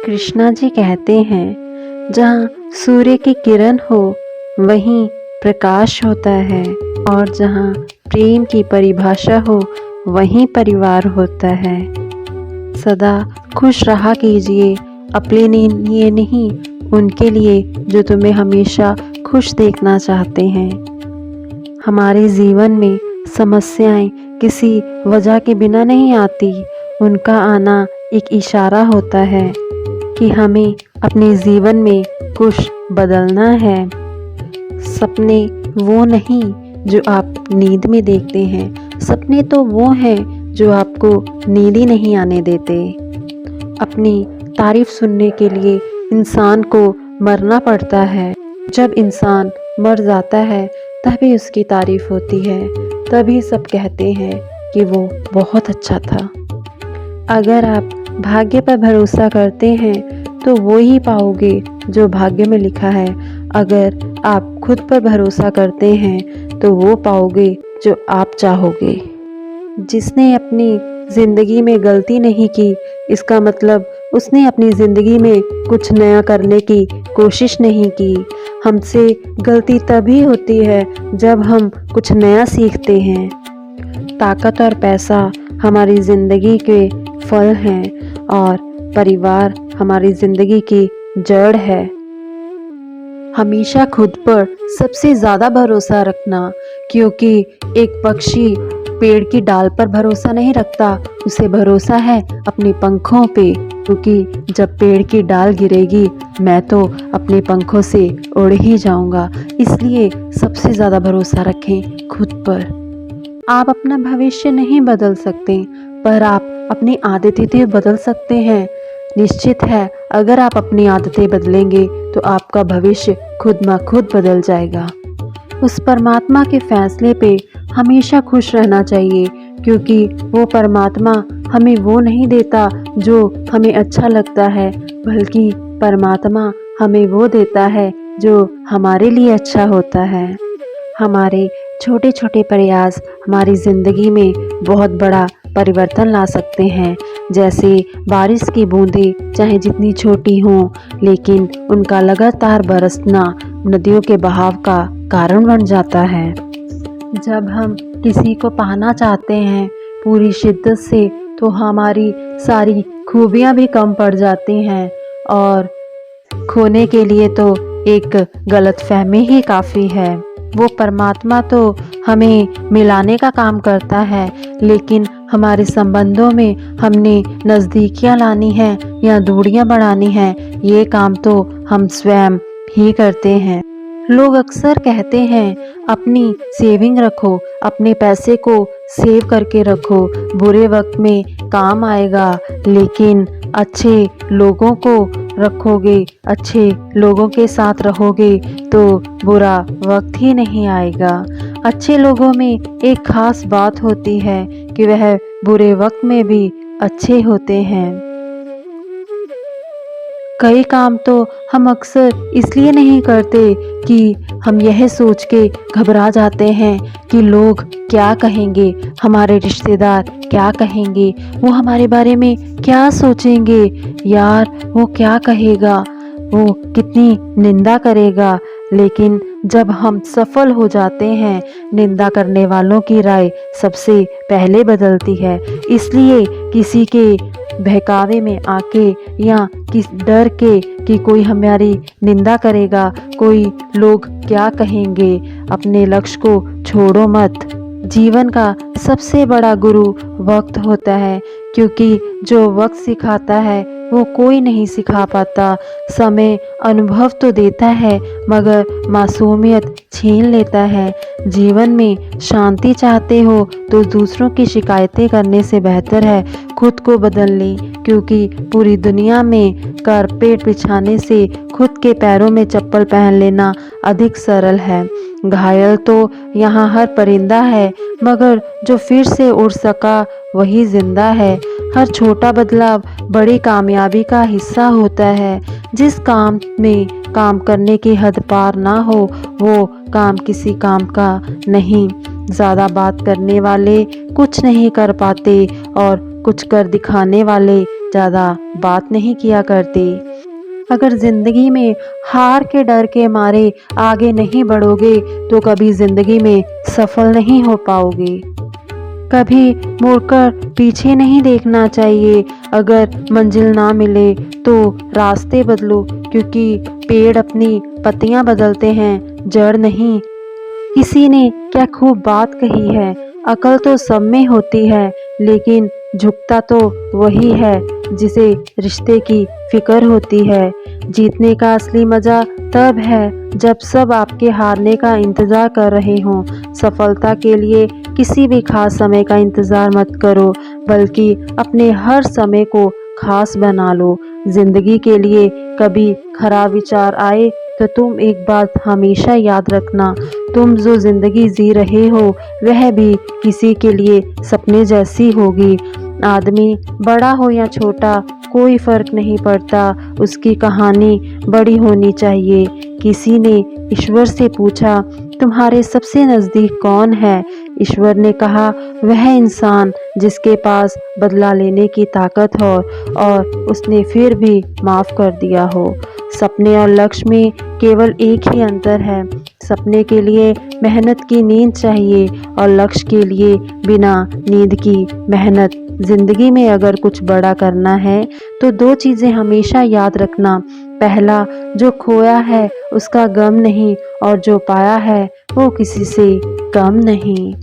कृष्णा जी कहते हैं, जहाँ सूर्य की किरण हो वहीं प्रकाश होता है और जहाँ प्रेम की परिभाषा हो वहीं परिवार होता है। सदा खुश रहा कीजिए, अपने लिए नहीं, उनके लिए जो तुम्हें हमेशा खुश देखना चाहते हैं। हमारे जीवन में समस्याएं किसी वजह के बिना नहीं आती, उनका आना एक इशारा होता है कि हमें अपने जीवन में कुछ बदलना है। सपने वो नहीं जो आप नींद में देखते हैं, सपने तो वो हैं जो आपको नींद ही नहीं आने देते। अपनी तारीफ सुनने के लिए इंसान को मरना पड़ता है। जब इंसान मर जाता है तभी उसकी तारीफ होती है, तभी सब कहते हैं कि वो बहुत अच्छा था। अगर आप भाग्य पर भरोसा करते हैं तो वो ही पाओगे जो भाग्य में लिखा है। अगर आप खुद पर भरोसा करते हैं तो वो पाओगे जो आप चाहोगे। जिसने अपनी ज़िंदगी में गलती नहीं की, इसका मतलब उसने अपनी ज़िंदगी में कुछ नया करने की कोशिश नहीं की। हमसे गलती तभी होती है जब हम कुछ नया सीखते हैं। ताकत और पैसा हमारी ज़िंदगी के फल हैं और परिवार हमारी ज़िंदगी की जड़ है। हमेशा खुद पर सबसे ज़्यादा भरोसा रखना, क्योंकि एक पक्षी पेड़ की डाल पर भरोसा नहीं रखता, उसे भरोसा है अपने पंखों पे, क्योंकि जब पेड़ की डाल गिरेगी मैं तो अपने पंखों से उड़ ही जाऊंगा। इसलिए सबसे ज़्यादा भरोसा रखें खुद पर। आप अपना भविष्य नहीं बदल सकते, पर आप अपनी आदतें बदल सकते हैं। निश्चित है, अगर आप अपनी आदतें बदलेंगे तो आपका भविष्य खुद ब खुद बदल जाएगा। उस परमात्मा के फैसले पे हमेशा खुश रहना चाहिए, क्योंकि वो परमात्मा हमें वो नहीं देता जो हमें अच्छा लगता है, बल्कि परमात्मा हमें वो देता है जो हमारे लिए अच्छा होता है। हमारे छोटे छोटे प्रयास हमारी ज़िंदगी में बहुत बड़ा परिवर्तन ला सकते हैं। जैसे बारिश की बूंदें चाहे जितनी छोटी हों, लेकिन उनका लगातार बरसना नदियों के बहाव का कारण बन जाता है। जब हम किसी को पाना चाहते हैं पूरी शिद्दत से, तो हमारी सारी खूबियाँ भी कम पड़ जाती हैं और खोने के लिए तो एक गलतफहमी ही काफ़ी है। वो परमात्मा तो हमें मिलाने का काम करता है, लेकिन हमारे संबंधों में हमने नज़दीकियाँ लानी है या दूरियाँ बढ़ानी है, ये काम तो हम स्वयं ही करते हैं। लोग अक्सर कहते हैं अपनी सेविंग रखो, अपने पैसे को सेव करके रखो, बुरे वक्त में काम आएगा। लेकिन अच्छे लोगों को रखोगे, अच्छे लोगों के साथ रहोगे तो बुरा वक्त ही नहीं आएगा। अच्छे लोगों में एक खास बात होती है कि वह बुरे वक्त में भी अच्छे होते हैं। कई काम तो हम अक्सर इसलिए नहीं करते कि हम यह सोच के घबरा जाते हैं कि लोग क्या कहेंगे, हमारे रिश्तेदार क्या कहेंगे, वो हमारे बारे में क्या सोचेंगे, यार वो क्या कहेगा, वो कितनी निंदा करेगा। लेकिन जब हम सफल हो जाते हैं, निंदा करने वालों की राय सबसे पहले बदलती है। इसलिए किसी के बहकावे में आके या किस डर के कि कोई हमारी निंदा करेगा, कोई लोग क्या कहेंगे, अपने लक्ष्य को छोड़ो मत। जीवन का सबसे बड़ा गुरु वक्त होता है, क्योंकि जो वक्त सिखाता है वो कोई नहीं सिखा पाता। समय अनुभव तो देता है मगर मासूमियत छीन लेता है। जीवन में शांति चाहते हो तो दूसरों की शिकायतें करने से बेहतर है खुद को बदल लें, क्योंकि पूरी दुनिया में कारपेट बिछाने से खुद के पैरों में चप्पल पहन लेना अधिक सरल है। घायल तो यहाँ हर परिंदा है, मगर जो फिर से उड़ सका वही जिंदा है। हर छोटा बदलाव बड़ी कामयाबी का हिस्सा होता है। जिस काम में काम करने की हद पार ना हो वो काम किसी काम का नहीं। ज़्यादा बात करने वाले कुछ नहीं कर पाते और कुछ कर दिखाने वाले ज़्यादा बात नहीं किया करते। अगर ज़िंदगी में हार के डर के मारे आगे नहीं बढ़ोगे तो कभी ज़िंदगी में सफल नहीं हो पाओगे। कभी मुड़कर पीछे नहीं देखना चाहिए। अगर मंजिल ना मिले तो रास्ते बदलो, क्योंकि पेड़ अपनी पत्तियां बदलते हैं, जड़ नहीं। किसी ने क्या खूब बात कही है, अकल तो सब में होती है, लेकिन झुकता तो वही है जिसे रिश्ते की फिक्र होती है। जीतने का असली मजा तब है जब सब आपके हारने का इंतजार कर रहे हों। सफलता के लिए किसी भी खास समय का इंतजार मत करो, बल्कि अपने हर समय को खास बना लो। जिंदगी के लिए कभी खराब विचार आए तो तुम एक बात हमेशा याद रखना, तुम जो जिंदगी जी रहे हो वह भी किसी के लिए सपने जैसी होगी। आदमी बड़ा हो या छोटा कोई फर्क नहीं पड़ता, उसकी कहानी बड़ी होनी चाहिए। किसी ने ईश्वर से पूछा, तुम्हारे सबसे नज़दीक कौन है? ईश्वर ने कहा, वह इंसान जिसके पास बदला लेने की ताकत हो और उसने फिर भी माफ़ कर दिया हो। सपने और लक्ष्य में केवल एक ही अंतर है, सपने के लिए मेहनत की नींद चाहिए और लक्ष्य के लिए बिना नींद की मेहनत। जिंदगी में अगर कुछ बड़ा करना है तो दो चीज़ें हमेशा याद रखना। पहला, जो खोया है उसका गम नहीं, और जो पाया है वो किसी से कम नहीं।